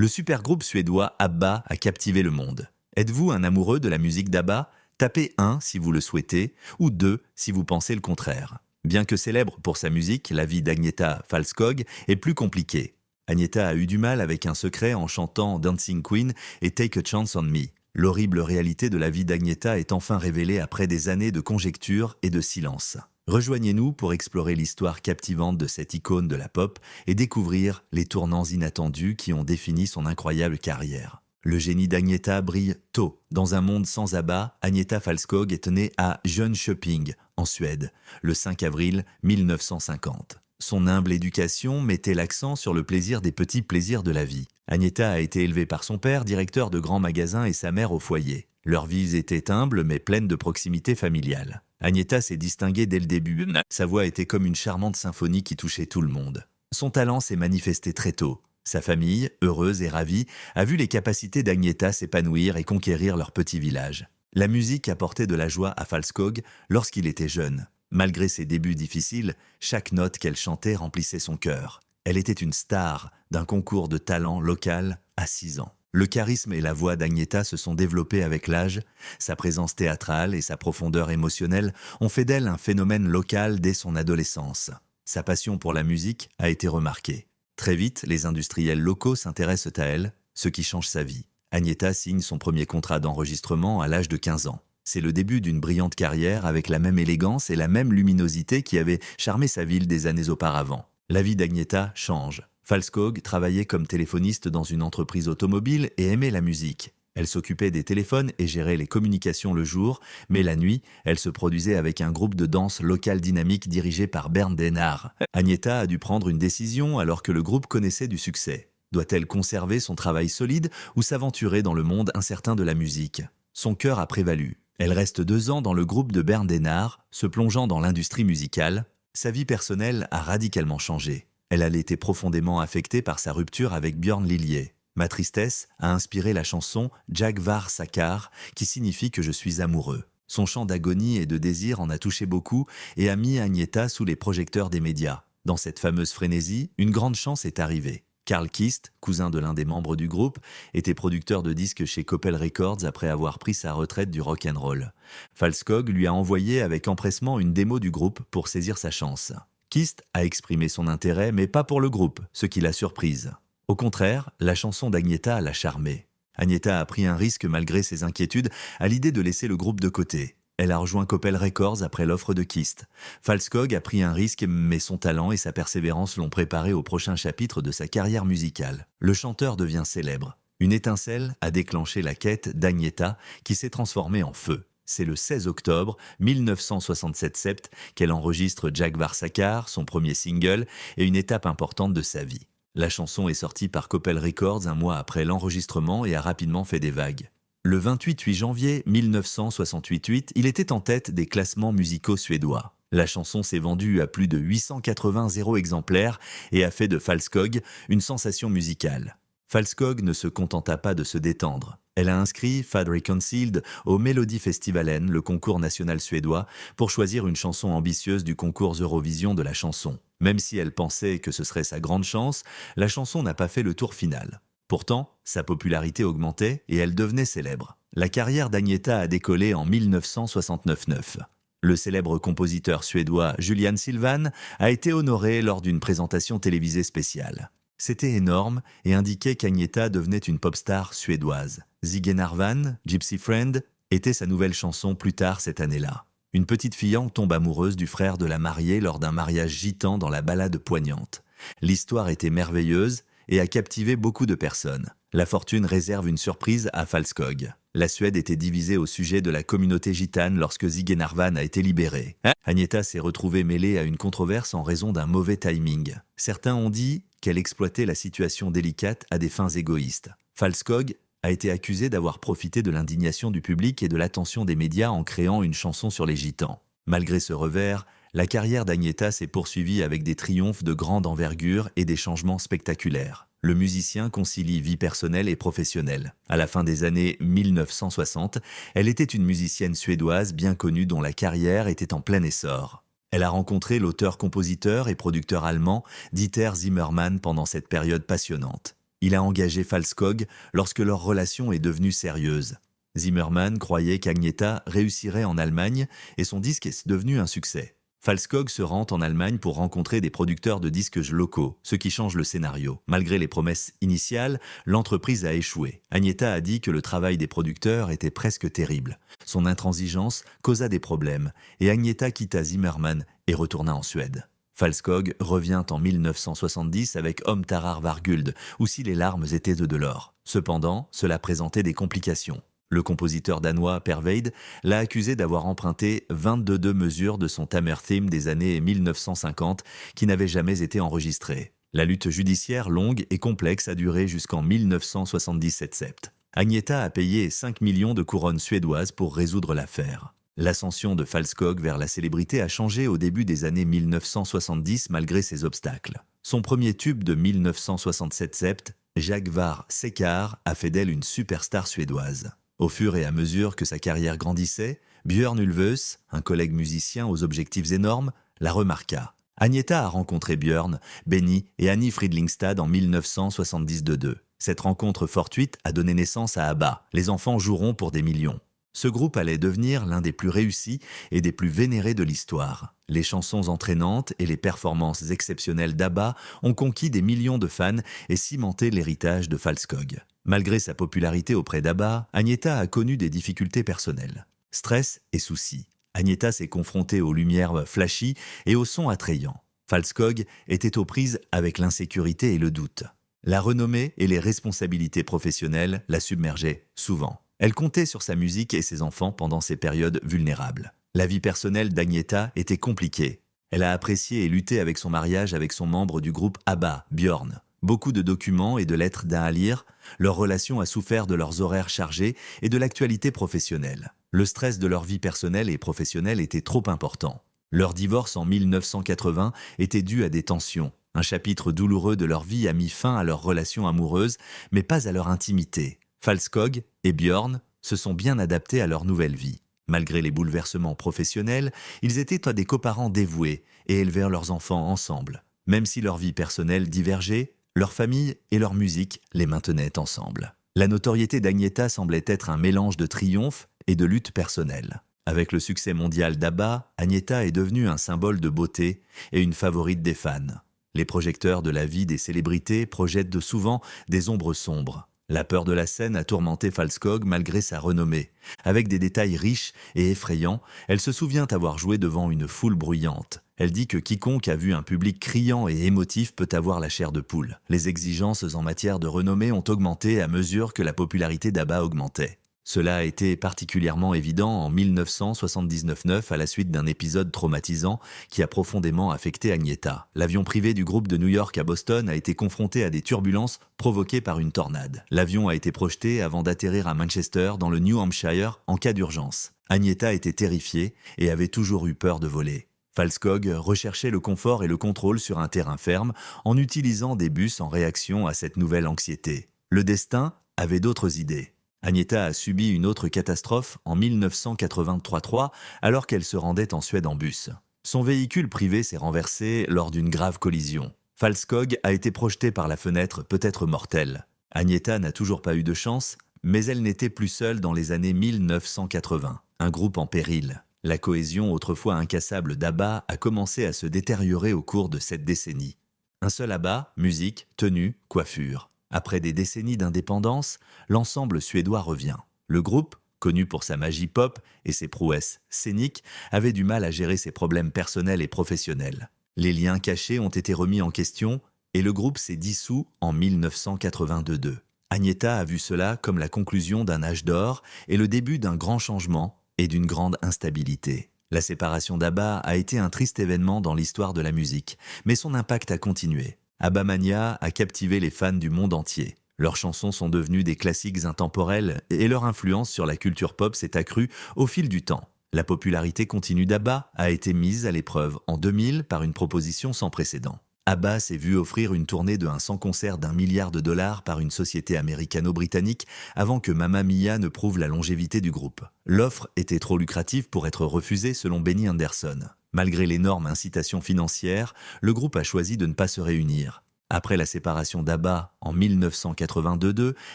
Le supergroupe suédois ABBA a captivé le monde. Êtes-vous un amoureux de la musique d'ABBA? Tapez 1 si vous le souhaitez, ou 2 si vous pensez le contraire. Bien que célèbre pour sa musique, la vie d'Agnetha Fältskog est plus compliquée. Agnetha a eu du mal avec un secret en chantant Dancing Queen et Take a Chance on Me. L'horrible réalité de la vie d'Agnetha est enfin révélée après des années de conjectures et de silence. Rejoignez-nous pour explorer l'histoire captivante de cette icône de la pop et découvrir les tournants inattendus qui ont défini son incroyable carrière. Le génie d'Agnetha brille tôt. Dans un monde sans ABBA, Agnetha Fältskog est née à Jönköping, en Suède, le 5 avril 1950. Son humble éducation mettait l'accent sur le plaisir des petits plaisirs de la vie. Agnetha a été élevée par son père, directeur de grands magasins, et sa mère au foyer. Leurs vies étaient humbles mais pleines de proximité familiale. Agnetha s'est distinguée dès le début. Sa voix était comme une charmante symphonie qui touchait tout le monde. Son talent s'est manifesté très tôt. Sa famille, heureuse et ravie, a vu les capacités d'Agnetha s'épanouir et conquérir leur petit village. La musique apportait de la joie à Fältskog lorsqu'il était jeune. Malgré ses débuts difficiles, chaque note qu'elle chantait remplissait son cœur. Elle était une star d'un concours de talent local à 6 ans. Le charisme et la voix d'Agnetha se sont développés avec l'âge. Sa présence théâtrale et sa profondeur émotionnelle ont fait d'elle un phénomène local dès son adolescence. Sa passion pour la musique a été remarquée. Très vite, les industriels locaux s'intéressent à elle, ce qui change sa vie. Agnetha signe son premier contrat d'enregistrement à l'âge de 15 ans. C'est le début d'une brillante carrière avec la même élégance et la même luminosité qui avait charmé sa ville des années auparavant. La vie d'Agnetha change. Fältskog travaillait comme téléphoniste dans une entreprise automobile et aimait la musique. Elle s'occupait des téléphones et gérait les communications le jour, mais la nuit, elle se produisait avec un groupe de danse local dynamique dirigé par Bernd Denard. Agnetha a dû prendre une décision alors que le groupe connaissait du succès. Doit-elle conserver son travail solide ou s'aventurer dans le monde incertain de la musique? Son cœur a prévalu. Elle reste 2 ans dans le groupe de Bernd Denard, se plongeant dans l'industrie musicale. Sa vie personnelle a radicalement changé. Elle a été profondément affectée par sa rupture avec Björn Lillier. Ma tristesse a inspiré la chanson Jag var sakar, qui signifie que je suis amoureux. Son chant d'agonie et de désir en a touché beaucoup et a mis Agnetha sous les projecteurs des médias. Dans cette fameuse frénésie, une grande chance est arrivée. Karl Kist, cousin de l'un des membres du groupe, était producteur de disques chez Coppel Records après avoir pris sa retraite du rock'n'roll. Fältskog lui a envoyé avec empressement une démo du groupe pour saisir sa chance. Kist a exprimé son intérêt, mais pas pour le groupe, ce qui l'a surprise. Au contraire, la chanson d'Agnetha l'a charmée. Agnetha a pris un risque malgré ses inquiétudes à l'idée de laisser le groupe de côté. Elle a rejoint Coppel Records après l'offre de Kist. Fältskog a pris un risque, mais son talent et sa persévérance l'ont préparé au prochain chapitre de sa carrière musicale. Le chanteur devient célèbre. Une étincelle a déclenché la quête d'Agnetha qui s'est transformée en feu. C'est le 16 octobre 1967 qu'elle enregistre Jag var sakar, son premier single, et une étape importante de sa vie. La chanson est sortie par Coppel Records un mois après l'enregistrement et a rapidement fait des vagues. Le 28 janvier 1968, il était en tête des classements musicaux suédois. La chanson s'est vendue à plus de 880 exemplaires et a fait de Fältskog une sensation musicale. Fältskog ne se contenta pas de se détendre. Elle a inscrit Fad Reconciled au Melodifestivalen, le concours national suédois, pour choisir une chanson ambitieuse du concours Eurovision de la chanson. Même si elle pensait que ce serait sa grande chance, la chanson n'a pas fait le tour final. Pourtant, sa popularité augmentait et elle devenait célèbre. La carrière d'Agnetha a décollé en 1969. Le célèbre compositeur suédois Julian Sylvan a été honoré lors d'une présentation télévisée spéciale. C'était énorme et indiquait qu'Agnetha devenait une pop star suédoise. Zigenarvan, Gypsy Friend, était sa nouvelle chanson plus tard cette année-là. Une petite fille tombe amoureuse du frère de la mariée lors d'un mariage gitan dans la ballade poignante. L'histoire était merveilleuse et a captivé beaucoup de personnes. La fortune réserve une surprise à Fältskog. La Suède était divisée au sujet de la communauté gitane lorsque Zigenarvan a été libéré. Agnetha s'est retrouvée mêlée à une controverse en raison d'un mauvais timing. Certains ont dit qu'elle exploitait la situation délicate à des fins égoïstes. Fältskog a été accusée d'avoir profité de l'indignation du public et de l'attention des médias en créant une chanson sur les gitans. Malgré ce revers, la carrière d'Agnetha s'est poursuivie avec des triomphes de grande envergure et des changements spectaculaires. Le musicien concilie vie personnelle et professionnelle. À la fin des années 1960, elle était une musicienne suédoise bien connue dont la carrière était en plein essor. Elle a rencontré l'auteur-compositeur et producteur allemand Dieter Zimmermann pendant cette période passionnante. Il a engagé Falskog lorsque leur relation est devenue sérieuse. Zimmerman croyait qu'Agnetha réussirait en Allemagne et son disque est devenu un succès. Falskog se rend en Allemagne pour rencontrer des producteurs de disques locaux, ce qui change le scénario. Malgré les promesses initiales, l'entreprise a échoué. Agnetha a dit que le travail des producteurs était presque terrible. Son intransigeance causa des problèmes et Agnetha quitta Zimmerman et retourna en Suède. Falskog revient en 1970 avec Om Tarar Varguld, où si les larmes étaient de l'or. Cependant, cela présentait des complications. Le compositeur danois Per Weid l'a accusé d'avoir emprunté 22 mesures de son Tamer Theme des années 1950 qui n'avaient jamais été enregistrées. La lutte judiciaire longue et complexe a duré jusqu'en 1977. Agnetha a payé 5 millions de couronnes suédoises pour résoudre l'affaire. L'ascension de Falskog vers la célébrité a changé au début des années 1970 malgré ces obstacles. Son premier tube de 1967, Jaguar Sekar, a fait d'elle une superstar suédoise. Au fur et à mesure que sa carrière grandissait, Björn Ulvaeus, un collègue musicien aux objectifs énormes, la remarqua. Agnetha a rencontré Björn, Benny et Annie Fridlingstad en 1972. Cette rencontre fortuite a donné naissance à ABBA. Les enfants joueront pour des millions. Ce groupe allait devenir l'un des plus réussis et des plus vénérés de l'histoire. Les chansons entraînantes et les performances exceptionnelles d'ABBA ont conquis des millions de fans et cimenté l'héritage de Falskog. Malgré sa popularité auprès d'ABBA, Agnetha a connu des difficultés personnelles. Stress et soucis. Agnetha s'est confrontée aux lumières flashy et aux sons attrayants. Falskog était aux prises avec l'insécurité et le doute. La renommée et les responsabilités professionnelles la submergeaient souvent. Elle comptait sur sa musique et ses enfants pendant ces périodes vulnérables. La vie personnelle d'Agnetha était compliquée. Elle a apprécié et lutté avec son mariage avec son membre du groupe ABBA, Björn. Beaucoup de documents et de lettres à lire, leur relation a souffert de leurs horaires chargés et de l'actualité professionnelle. Le stress de leur vie personnelle et professionnelle était trop important. Leur divorce en 1980 était dû à des tensions. Un chapitre douloureux de leur vie a mis fin à leur relation amoureuse, mais pas à leur intimité. Falskog et Björn se sont bien adaptés à leur nouvelle vie. Malgré les bouleversements professionnels, ils étaient des coparents dévoués et élevèrent leurs enfants ensemble. Même si leur vie personnelle divergeait, leur famille et leur musique les maintenaient ensemble. La notoriété d'Agnetha semblait être un mélange de triomphe et de lutte personnelle. Avec le succès mondial d'ABBA, Agnetha est devenue un symbole de beauté et une favorite des fans. Les projecteurs de la vie des célébrités projettent de souvent des ombres sombres. La peur de la scène a tourmenté Falskog malgré sa renommée. Avec des détails riches et effrayants, elle se souvient avoir joué devant une foule bruyante. Elle dit que quiconque a vu un public criant et émotif peut avoir la chair de poule. Les exigences en matière de renommée ont augmenté à mesure que la popularité d'ABBA augmentait. Cela a été particulièrement évident en 1979-9 à la suite d'un épisode traumatisant qui a profondément affecté Agnetha. L'avion privé du groupe de New York à Boston a été confronté à des turbulences provoquées par une tornade. L'avion a été projeté avant d'atterrir à Manchester dans le New Hampshire en cas d'urgence. Agnetha était terrifiée et avait toujours eu peur de voler. Falskog recherchait le confort et le contrôle sur un terrain ferme en utilisant des bus en réaction à cette nouvelle anxiété. Le destin avait d'autres idées. Agnetha a subi une autre catastrophe en 1983 alors qu'elle se rendait en Suède en bus. Son véhicule privé s'est renversé lors d'une grave collision. Falskog a été projeté par la fenêtre, peut-être mortelle. Agnetha n'a toujours pas eu de chance, mais elle n'était plus seule dans les années 1980. Un groupe en péril. La cohésion autrefois incassable d'ABBA a commencé à se détériorer au cours de cette décennie. Un seul ABBA, musique, tenue, coiffure. Après des décennies d'indépendance, l'ensemble suédois revient. Le groupe, connu pour sa magie pop et ses prouesses scéniques, avait du mal à gérer ses problèmes personnels et professionnels. Les liens cachés ont été remis en question et le groupe s'est dissous en 1982. Agnetha a vu cela comme la conclusion d'un âge d'or et le début d'un grand changement et d'une grande instabilité. La séparation d'ABBA a été un triste événement dans l'histoire de la musique, mais son impact a continué. ABBA Mania a captivé les fans du monde entier. Leurs chansons sont devenues des classiques intemporels et leur influence sur la culture pop s'est accrue au fil du temps. La popularité continue d'ABBA a été mise à l'épreuve en 2000 par une proposition sans précédent. ABBA s'est vu offrir une tournée de 100 concerts d'$1 milliard par une société américano-britannique avant que Mamma Mia ne prouve la longévité du groupe. L'offre était trop lucrative pour être refusée selon Benny Andersson. Malgré l'énorme incitation financière, le groupe a choisi de ne pas se réunir. Après la séparation d'ABBA en 1982,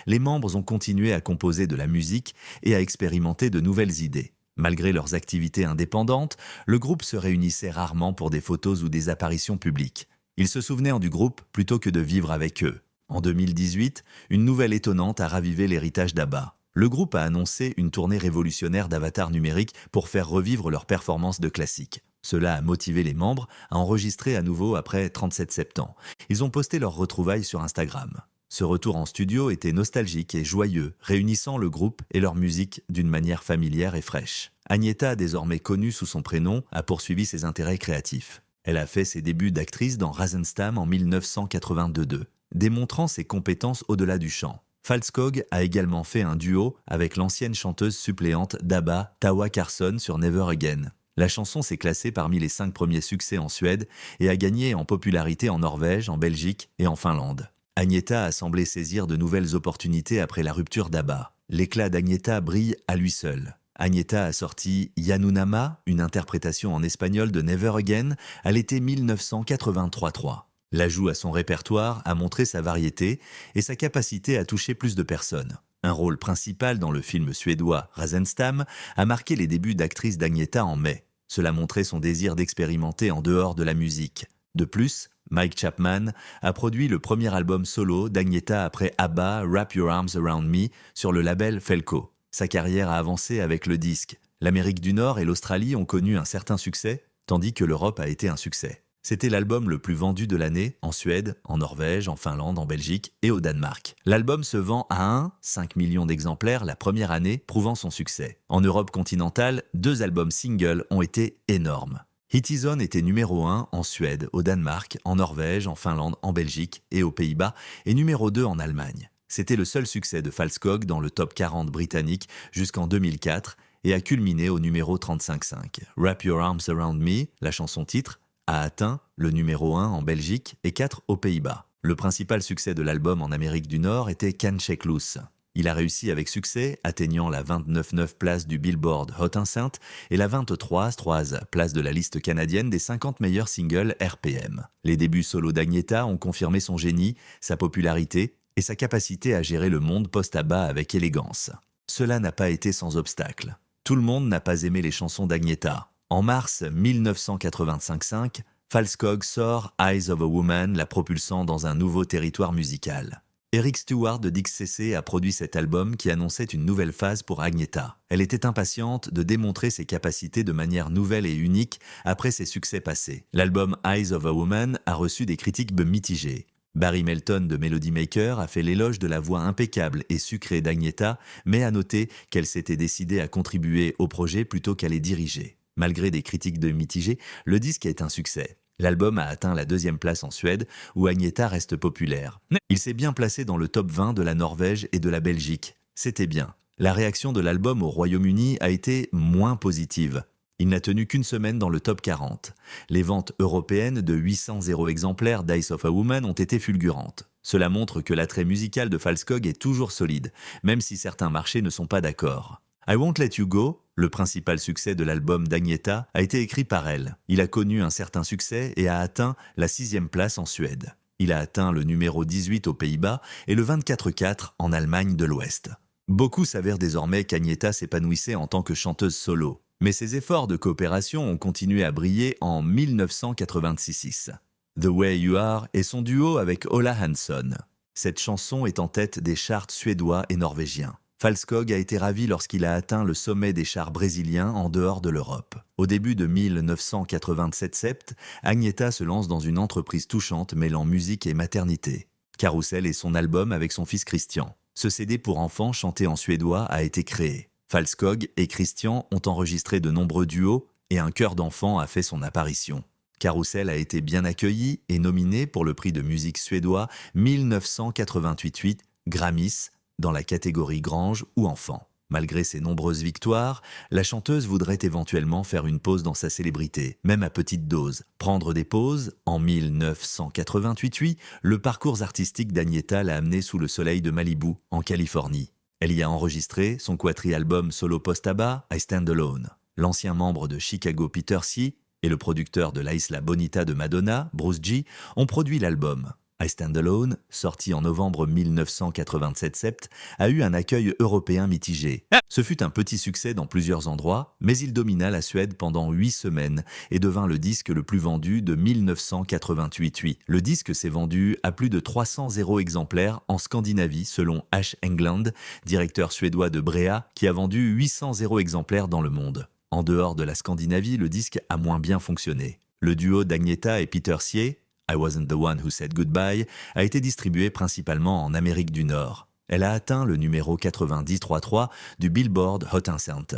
les membres ont continué à composer de la musique et à expérimenter de nouvelles idées. Malgré leurs activités indépendantes, le groupe se réunissait rarement pour des photos ou des apparitions publiques. Ils se souvenaient du groupe plutôt que de vivre avec eux. En 2018, une nouvelle étonnante a ravivé l'héritage d'ABBA. Le groupe a annoncé une tournée révolutionnaire d'avatars numériques pour faire revivre leurs performances de classiques. Cela a motivé les membres à enregistrer à nouveau après 37 ans. Ils ont posté leurs retrouvailles sur Instagram. Ce retour en studio était nostalgique et joyeux, réunissant le groupe et leur musique d'une manière familière et fraîche. Agnetha, désormais connue sous son prénom, a poursuivi ses intérêts créatifs. Elle a fait ses débuts d'actrice dans Razenstam en 1982, démontrant ses compétences au-delà du chant. Falskog a également fait un duo avec l'ancienne chanteuse suppléante d'ABBA, Tawa Carson, sur Never Again. La chanson s'est classée parmi les 5 premiers succès en Suède et a gagné en popularité en Norvège, en Belgique et en Finlande. Agnetha a semblé saisir de nouvelles opportunités après la rupture d'ABBA. L'éclat d'Agnetha brille à lui seul. Agnetha a sorti Yanunama, une interprétation en espagnol de Never Again, à l'été 1983. L'ajout à son répertoire a montré sa variété et sa capacité à toucher plus de personnes. Un rôle principal dans le film suédois Razenstam a marqué les débuts d'actrice d'Agnetha en mai. Cela montrait son désir d'expérimenter en dehors de la musique. De plus, Mike Chapman a produit le premier album solo d'Agnetha après ABBA Wrap Your Arms Around Me sur le label Felco. Sa carrière a avancé avec le disque. L'Amérique du Nord et l'Australie ont connu un certain succès, tandis que l'Europe a été un succès. C'était l'album le plus vendu de l'année en Suède, en Norvège, en Finlande, en Belgique et au Danemark. L'album se vend à 5 millions d'exemplaires la première année, prouvant son succès. En Europe continentale, 2 albums singles ont été énormes. Hit Is On était numéro 1 en Suède, au Danemark, en Norvège, en Finlande, en Belgique et aux Pays-Bas, et numéro 2 en Allemagne. C'était le seul succès de Falskog dans le top 40 britannique jusqu'en 2004 et a culminé au numéro 35,5. Wrap Your Arms Around Me, la chanson titre, a atteint le numéro 1 en Belgique et 4 aux Pays-Bas. Le principal succès de l'album en Amérique du Nord était Can't Shake Loose. Il a réussi avec succès, atteignant la 29e place du Billboard Hot 100 et la 23e place de la liste canadienne des 50 meilleurs singles RPM. Les débuts solo d'Agnetha ont confirmé son génie, sa popularité et sa capacité à gérer le monde post-ABBA avec élégance. Cela n'a pas été sans obstacle. Tout le monde n'a pas aimé les chansons d'Agnetha. En mars 1985, Falskog sort Eyes of a Woman, la propulsant dans un nouveau territoire musical. Eric Stewart de DXCC a produit cet album qui annonçait une nouvelle phase pour Agnetha. Elle était impatiente de démontrer ses capacités de manière nouvelle et unique après ses succès passés. L'album Eyes of a Woman a reçu des critiques mitigées. Barry Melton de Melody Maker a fait l'éloge de la voix impeccable et sucrée d'Agnetha, mais a noté qu'elle s'était décidée à contribuer au projet plutôt qu'à les diriger. Malgré des critiques mitigées, le disque est un succès. L'album a atteint la 2e place en Suède, où Agnetha reste populaire. Il s'est bien placé dans le top 20 de la Norvège et de la Belgique. C'était bien. La réaction de l'album au Royaume-Uni a été moins positive. Il n'a tenu qu'une semaine dans le top 40. Les ventes européennes de 800 exemplaires d'Eyes of a Woman ont été fulgurantes. Cela montre que l'attrait musical de Falskog est toujours solide, même si certains marchés ne sont pas d'accord. I Won't Let You Go, le principal succès de l'album d'Agnetha, a été écrit par elle. Il a connu un certain succès et a atteint la 6e place en Suède. Il a atteint le numéro 18 aux Pays-Bas et le 24,4 en Allemagne de l'Ouest. Beaucoup s'avèrent désormais qu'Agnetha s'épanouissait en tant que chanteuse solo. Mais ses efforts de coopération ont continué à briller en 1986. The Way You Are est son duo avec Ola Hansson. Cette chanson est en tête des charts suédois et norvégiens. Falskog a été ravi lorsqu'il a atteint le sommet des charts brésiliens en dehors de l'Europe. Au début de 1987, Agnetha se lance dans une entreprise touchante mêlant musique et maternité. Carousel est son album avec son fils Christian. Ce CD pour enfants chanté en suédois a été créé. Falskog et Christian ont enregistré de nombreux duos et un chœur d'enfants a fait son apparition. Carousel a été bien accueilli et nominé pour le prix de musique suédois 1988 Grammys dans la catégorie Grange ou Enfant. Malgré ses nombreuses victoires, la chanteuse voudrait éventuellement faire une pause dans sa célébrité, même à petite dose. Prendre des pauses, en 1988, le parcours artistique d'Agnetha l'a amenée sous le soleil de Malibu, en Californie. Elle y a enregistré son quadri-album solo post-ABBA, I Stand Alone. L'ancien membre de Chicago Peter C. et le producteur de La Isla Bonita de Madonna, Bruce G., ont produit l'album. I Stand Alone, sorti en novembre 1987, a eu un accueil européen mitigé. Ce fut un petit succès dans plusieurs endroits, mais il domina la Suède pendant 8 semaines et devint le disque le plus vendu de 1988. Le disque s'est vendu à plus de 300 exemplaires en Scandinavie selon H. Englund, directeur suédois de Brea, qui a vendu 800 exemplaires dans le monde. En dehors de la Scandinavie, le disque a moins bien fonctionné. Le duo d'Agneta et Peter Sie, I Wasn't the One Who Said Goodbye, a été distribué principalement en Amérique du Nord. Elle a atteint le numéro 90.3 du Billboard Hot 100.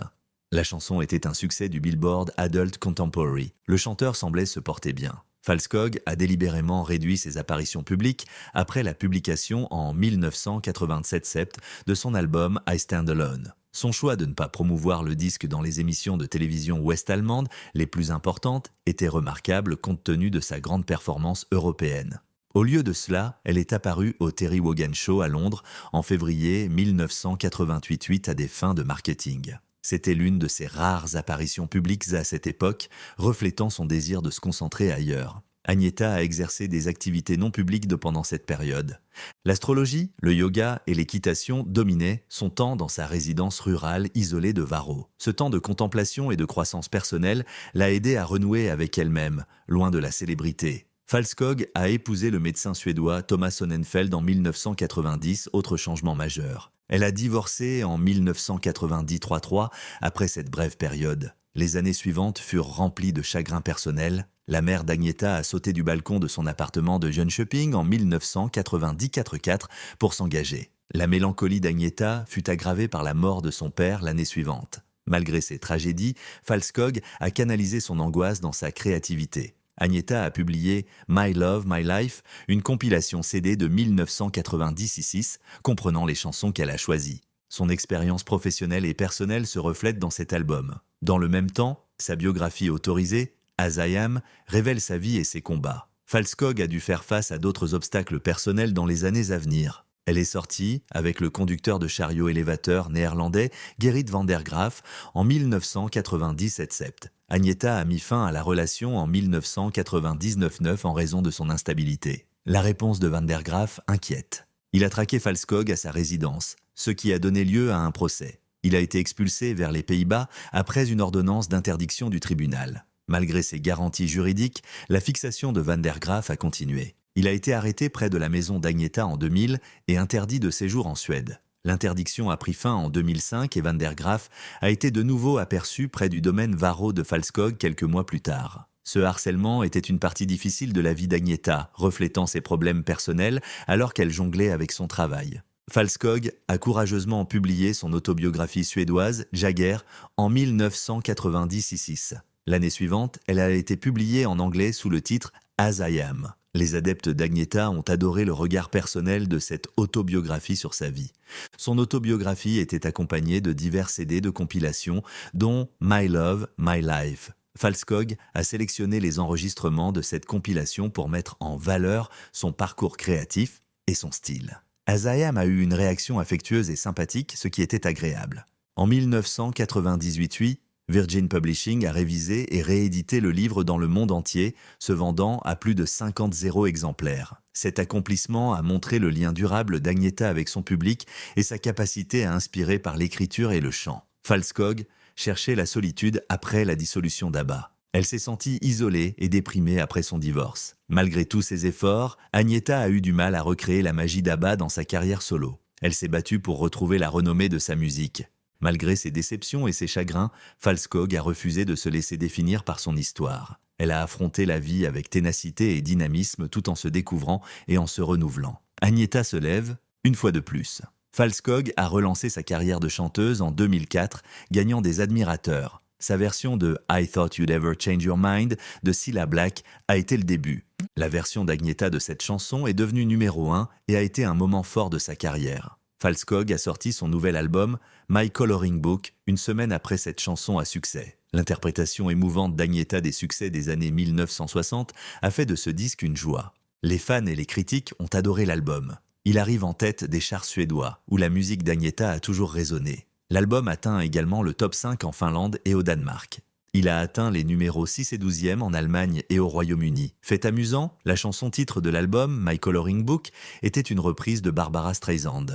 La chanson était un succès du Billboard Adult Contemporary. Le chanteur semblait se porter bien. Falskog a délibérément réduit ses apparitions publiques après la publication en 1987 de son album I Stand Alone. Son choix de ne pas promouvoir le disque dans les émissions de télévision ouest-allemandes les plus importantes était remarquable compte tenu de sa grande performance européenne. Au lieu de cela, elle est apparue au Terry Wogan Show à Londres en février 1988 à des fins de marketing. C'était l'une de ses rares apparitions publiques à cette époque, reflétant son désir de se concentrer ailleurs. Agneta a exercé des activités non publiques pendant cette période. L'astrologie, le yoga et l'équitation dominaient son temps dans sa résidence rurale isolée de Varro. Ce temps de contemplation et de croissance personnelle l'a aidé à renouer avec elle-même, loin de la célébrité. Falskog a épousé le médecin suédois Thomas Sonnenfeld en 1990, autre changement majeur. Elle a divorcé en 1993 après cette brève période. Les années suivantes furent remplies de chagrins personnels. La mère d'Agneta a sauté du balcon de son appartement de Jönköping en 1994 pour s'engager. La mélancolie d'Agneta fut aggravée par la mort de son père l'année suivante. Malgré ces tragédies, Falskog a canalisé son angoisse dans sa créativité. Agneta a publié My Love, My Life, une compilation CD de 1996 comprenant les chansons qu'elle a choisies. Son expérience professionnelle et personnelle se reflète dans cet album. Dans le même temps, sa biographie autorisée, As I Am, révèle sa vie et ses combats. Falskog a dû faire face à d'autres obstacles personnels dans les années à venir. Elle est sortie avec le conducteur de chariot-élévateur néerlandais Gerrit van der Graaf en 1997. Agneta a mis fin à la relation en 1999 en raison de son instabilité. La réponse de van der Graaf inquiète. Il a traqué Falskog à sa résidence, ce qui a donné lieu à un procès. Il a été expulsé vers les Pays-Bas après une ordonnance d'interdiction du tribunal. Malgré ses garanties juridiques, la fixation de van der Graaf a continué. Il a été arrêté près de la maison d'Agneta en 2000 et interdit de séjour en Suède. L'interdiction a pris fin en 2005 et van der Graaf a été de nouveau aperçu près du domaine Varro de Falskog quelques mois plus tard. Ce harcèlement était une partie difficile de la vie d'Agneta, reflétant ses problèmes personnels alors qu'elle jonglait avec son travail. Falskog a courageusement publié son autobiographie suédoise, Jagger, en 1996. L'année suivante, elle a été publiée en anglais sous le titre As I Am. Les adeptes d'Agneta ont adoré le regard personnel de cette autobiographie sur sa vie. Son autobiographie était accompagnée de divers CD de compilation, dont My Love, My Life. Falskog a sélectionné les enregistrements de cette compilation pour mettre en valeur son parcours créatif et son style. As I Am a eu une réaction affectueuse et sympathique, ce qui était agréable. En 1998, Virgin Publishing a révisé et réédité le livre dans le monde entier, se vendant à plus de 50 exemplaires. Cet accomplissement a montré le lien durable d'Agneta avec son public et sa capacité à inspirer par l'écriture et le chant. Falskog cherchait la solitude après la dissolution d'ABBA. Elle s'est sentie isolée et déprimée après son divorce. Malgré tous ses efforts, Agneta a eu du mal à recréer la magie d'ABBA dans sa carrière solo. Elle s'est battue pour retrouver la renommée de sa musique. Malgré ses déceptions et ses chagrins, Falskog a refusé de se laisser définir par son histoire. Elle a affronté la vie avec ténacité et dynamisme tout en se découvrant et en se renouvelant. Agneta se lève, une fois de plus. Falskog a relancé sa carrière de chanteuse en 2004, gagnant des admirateurs. Sa version de I Thought You'd Ever Change Your Mind de Cilla Black a été le début. La version d'Agneta de cette chanson est devenue numéro 1 et a été un moment fort de sa carrière. Falskog a sorti son nouvel album My Coloring Book une semaine après cette chanson à succès. L'interprétation émouvante d'Agneta des succès des années 1960 a fait de ce disque une joie. Les fans et les critiques ont adoré l'album. Il arrive en tête des charts suédois, où la musique d'Agneta a toujours résonné. L'album atteint également le top 5 en Finlande et au Danemark. Il a atteint les numéros 6 et 12e en Allemagne et au Royaume-Uni. Fait amusant, la chanson titre de l'album, My Coloring Book, était une reprise de Barbara Streisand.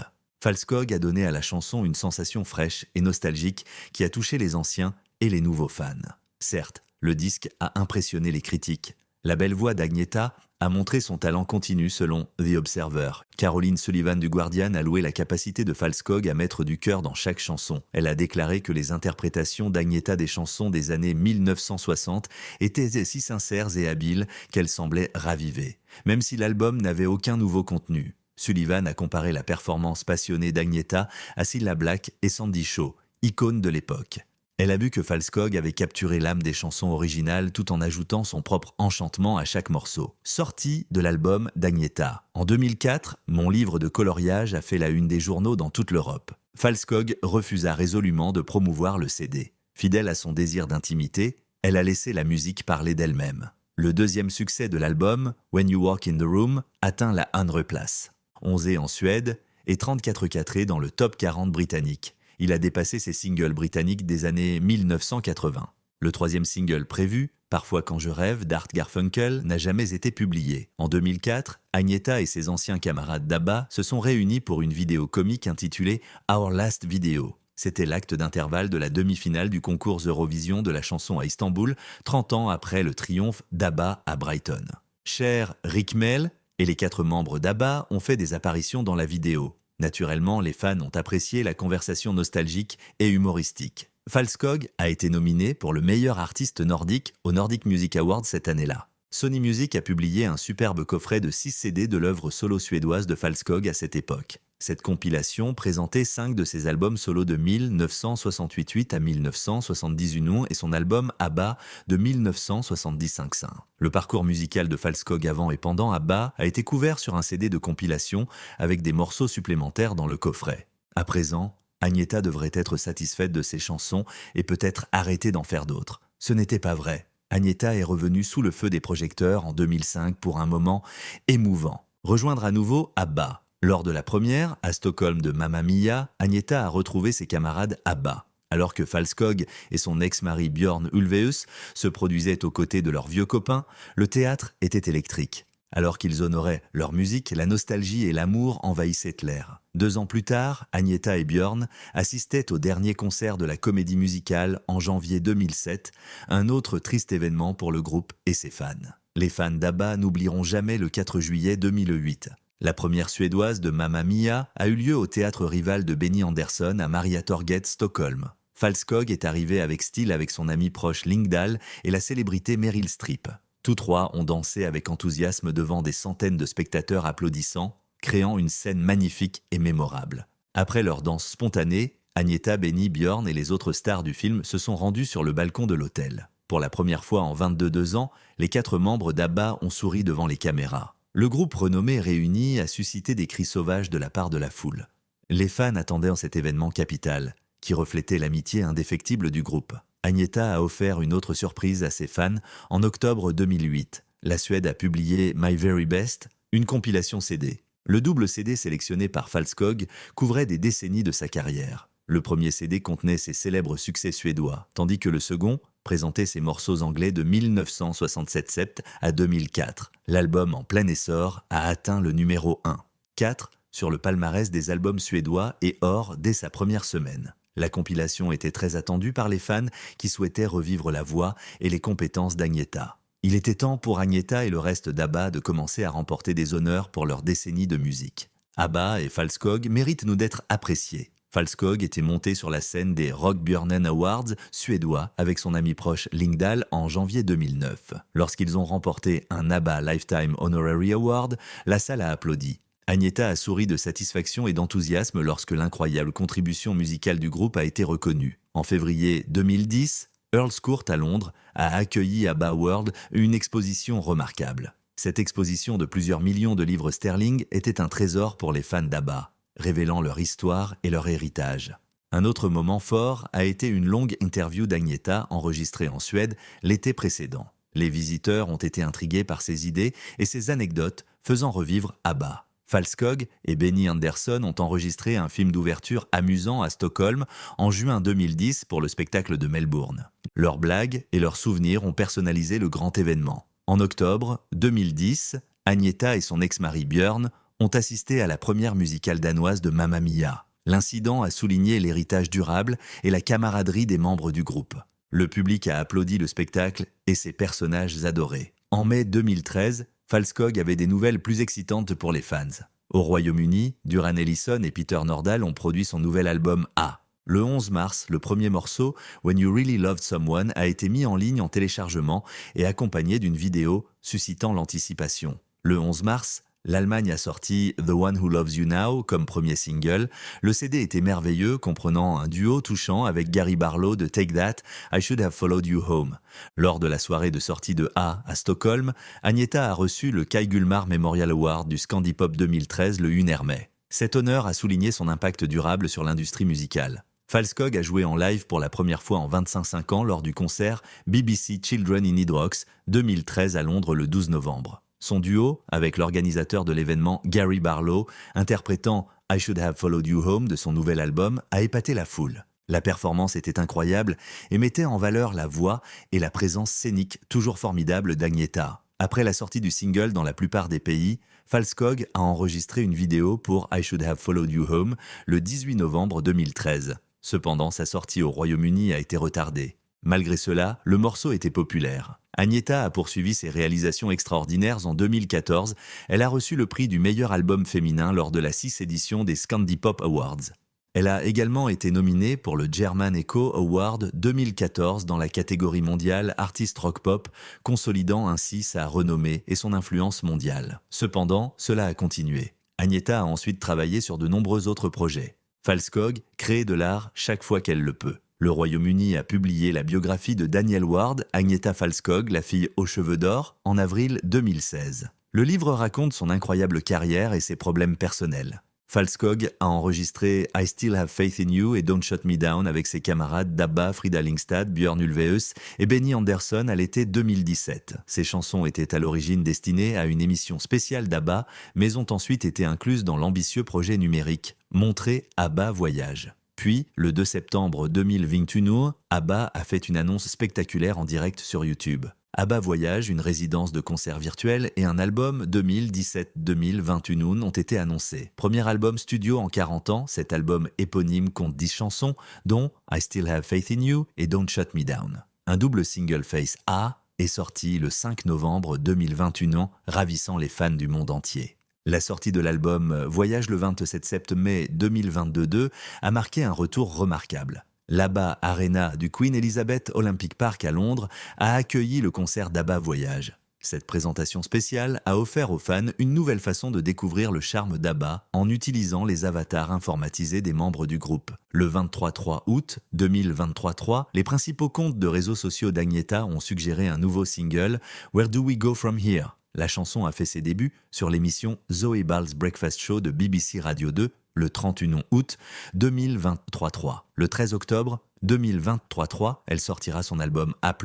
Falskog a donné à la chanson une sensation fraîche et nostalgique qui a touché les anciens et les nouveaux fans. Certes, le disque a impressionné les critiques. La belle voix d'Agnetha a montré son talent continu selon The Observer. Caroline Sullivan du Guardian a loué la capacité de Falskog à mettre du cœur dans chaque chanson. Elle a déclaré que les interprétations d'Agnetha des chansons des années 1960 étaient si sincères et habiles qu'elles semblaient ravivées, même si l'album n'avait aucun nouveau contenu. Sullivan a comparé la performance passionnée d'Agnetha à Cilla Black et Sandy Shaw, icônes de l'époque. Elle a vu que Falskog avait capturé l'âme des chansons originales tout en ajoutant son propre enchantement à chaque morceau. Sortie de l'album d'Agnetha. En 2004, mon livre de coloriage a fait la une des journaux dans toute l'Europe. Falskog refusa résolument de promouvoir le CD. Fidèle à son désir d'intimité, elle a laissé la musique parler d'elle-même. Le deuxième succès de l'album, When You Walk in the Room, atteint la 100e place. 11e en Suède et 34e dans le top 40 britannique. Il a dépassé ses singles britanniques des années 1980. Le troisième single prévu, Parfois quand je rêve, d'Art Garfunkel, n'a jamais été publié. En 2004, Agnetha et ses anciens camarades d'ABBA se sont réunis pour une vidéo comique intitulée Our Last Video. C'était l'acte d'intervalle de la demi-finale du concours Eurovision de la chanson à Istanbul, 30 ans après le triomphe d'ABBA à Brighton. Cher Rick Mail et les 4 membres d'ABBA ont fait des apparitions dans la vidéo. Naturellement, les fans ont apprécié la conversation nostalgique et humoristique. Falskog a été nominé pour le meilleur artiste nordique au Nordic Music Awards cette année-là. Sony Music a publié un superbe coffret de 6 CD de l'œuvre solo suédoise de Falskog à cette époque. Cette compilation présentait 5 de ses albums solo de 1968 à 1978 et son album ABBA de 1975. Le parcours musical de Falskog avant et pendant ABBA a été couvert sur un CD de compilation avec des morceaux supplémentaires dans le coffret. À présent, Agnetha devrait être satisfaite de ses chansons et peut-être arrêter d'en faire d'autres. Ce n'était pas vrai. Agnetha est revenue sous le feu des projecteurs en 2005 pour un moment émouvant. Rejoindre à nouveau ABBA. Lors de la première, à Stockholm de Mamma Mia, Agnetha a retrouvé ses camarades ABBA. Alors que Falskog et son ex-mari Björn Ulvaeus se produisaient aux côtés de leurs vieux copains, le théâtre était électrique. Alors qu'ils honoraient leur musique, la nostalgie et l'amour envahissaient l'air. 2 ans plus tard, Agnetha et Björn assistaient au dernier concert de la comédie musicale en janvier 2007, un autre triste événement pour le groupe et ses fans. Les fans d'ABBA n'oublieront jamais le 4 juillet 2008. La première suédoise de Mamma Mia a eu lieu au théâtre rival de Benny Andersson à Mariatorget, Stockholm. Falskog est arrivé avec style avec son ami proche Lingdahl et la célébrité Meryl Streep. Tous 3 ont dansé avec enthousiasme devant des centaines de spectateurs applaudissant, créant une scène magnifique et mémorable. Après leur danse spontanée, Agnetha, Benny, Björn et les autres stars du film se sont rendus sur le balcon de l'hôtel. Pour la première fois en 22 ans, les 4 membres d'ABBA ont souri devant les caméras. Le groupe renommé réuni a suscité des cris sauvages de la part de la foule. Les fans attendaient en cet événement capital, qui reflétait l'amitié indéfectible du groupe. Agnetha a offert une autre surprise à ses fans en octobre 2008. La Suède a publié My Very Best, une compilation CD. Le double CD sélectionné par Falskog couvrait des décennies de sa carrière. Le premier CD contenait ses célèbres succès suédois, tandis que le second présentait ses morceaux anglais de 1967 à 2004. L'album en plein essor a atteint le numéro 1. 4 sur le palmarès des albums suédois et or dès sa première semaine. La compilation était très attendue par les fans qui souhaitaient revivre la voix et les compétences d'Agnetha. Il était temps pour Agnetha et le reste d'ABBA de commencer à remporter des honneurs pour leur décennie de musique. ABBA et Falskog méritent nous d'être appréciés. Falskog était monté sur la scène des Rockbjörnen Awards suédois avec son ami proche Lingdahl en janvier 2009. Lorsqu'ils ont remporté un ABBA Lifetime Honorary Award, la salle a applaudi. Agnetha a souri de satisfaction et d'enthousiasme lorsque l'incroyable contribution musicale du groupe a été reconnue. En février 2010, Earl's Court à Londres a accueilli ABBA World, une exposition remarquable. Cette exposition de plusieurs millions de livres sterling était un trésor pour les fans d'ABBA, révélant leur histoire et leur héritage. Un autre moment fort a été une longue interview d'Agnetha enregistrée en Suède l'été précédent. Les visiteurs ont été intrigués par ses idées et ses anecdotes faisant revivre ABBA. Falskog et Benny Andersson ont enregistré un film d'ouverture amusant à Stockholm en juin 2010 pour le spectacle de Melbourne. Leurs blagues et leurs souvenirs ont personnalisé le grand événement. En octobre 2010, Agnetha et son ex-mari Björn ont assisté à la première musicale danoise de Mamma Mia. L'incident a souligné l'héritage durable et la camaraderie des membres du groupe. Le public a applaudi le spectacle et ses personnages adorés. En mai 2013, Falskog avait des nouvelles plus excitantes pour les fans. Au Royaume-Uni, Duran Ellison et Peter Nordal ont produit son nouvel album A. Le 11 mars, le premier morceau, When You Really Loved Someone, a été mis en ligne en téléchargement et accompagné d'une vidéo suscitant l'anticipation. Le 11 mars, l'Allemagne a sorti The One Who Loves You Now comme premier single. Le CD était merveilleux, comprenant un duo touchant avec Gary Barlow de Take That, I Should Have Followed You Home. Lors de la soirée de sortie de A à Stockholm, Agnetha a reçu le Kai Gullmar Memorial Award du Scandipop 2013 le 1er mai. Cet honneur a souligné son impact durable sur l'industrie musicale. Falskog a joué en live pour la première fois en 25 ans lors du concert BBC Children in Need Rocks 2013 à Londres le 12 novembre. Son duo, avec l'organisateur de l'événement Gary Barlow, interprétant I Should Have Followed You Home de son nouvel album, a épaté la foule. La performance était incroyable et mettait en valeur la voix et la présence scénique toujours formidable d'Agnetha. Après la sortie du single dans la plupart des pays, Falskog a enregistré une vidéo pour I Should Have Followed You Home le 18 novembre 2013. Cependant, sa sortie au Royaume-Uni a été retardée. Malgré cela, le morceau était populaire. Agnetha a poursuivi ses réalisations extraordinaires en 2014. Elle a reçu le prix du meilleur album féminin lors de la 6e édition des Scandipop Awards. Elle a également été nominée pour le German Echo Award 2014 dans la catégorie mondiale Artist Rock Pop, consolidant ainsi sa renommée et son influence mondiale. Cependant, cela a continué. Agnetha a ensuite travaillé sur de nombreux autres projets. Falskog crée de l'art chaque fois qu'elle le peut. Le Royaume-Uni a publié la biographie de Danielle Ward, Agnetha Falskog, la fille aux cheveux d'or, en avril 2016. Le livre raconte son incroyable carrière et ses problèmes personnels. Falskog a enregistré I Still Have Faith in You et Don't Shut Me Down avec ses camarades Dabba, Frida Lindstad, Björn Ulvaeus et Benny Andersson à l'été 2017. Ces chansons étaient à l'origine destinées à une émission spéciale d'ABBA, mais ont ensuite été incluses dans l'ambitieux projet numérique Montrer ABBA Voyage. Puis, le 2 septembre 2021, ABBA a fait une annonce spectaculaire en direct sur YouTube. ABBA Voyage, une résidence de concert virtuelle et un album 2017-2021 ont été annoncés. Premier album studio en 40 ans, cet album éponyme compte 10 chansons, dont I Still Have Faith in You et Don't Shut Me Down. Un double single face A est sorti le 5 novembre 2021, ravissant les fans du monde entier. La sortie de l'album Voyage le 27 mai 2022 a marqué un retour remarquable. L'ABBA Arena du Queen Elizabeth Olympic Park à Londres a accueilli le concert d'ABBA Voyage. Cette présentation spéciale a offert aux fans une nouvelle façon de découvrir le charme d'ABBA en utilisant les avatars informatisés des membres du groupe. Le 23 août 2023, les principaux comptes de réseaux sociaux d'Agnetha ont suggéré un nouveau single, Where Do We Go From Here? La chanson a fait ses débuts sur l'émission Zoe Ball's Breakfast Show de BBC Radio 2 le 31 août 2023. Le 13 octobre 2023, elle sortira son album A+.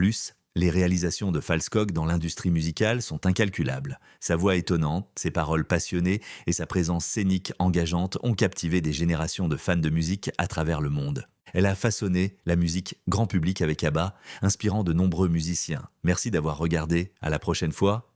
Les réalisations de Falskog dans l'industrie musicale sont incalculables. Sa voix étonnante, ses paroles passionnées et sa présence scénique engageante ont captivé des générations de fans de musique à travers le monde. Elle a façonné la musique grand public avec ABBA, inspirant de nombreux musiciens. Merci d'avoir regardé. À la prochaine fois.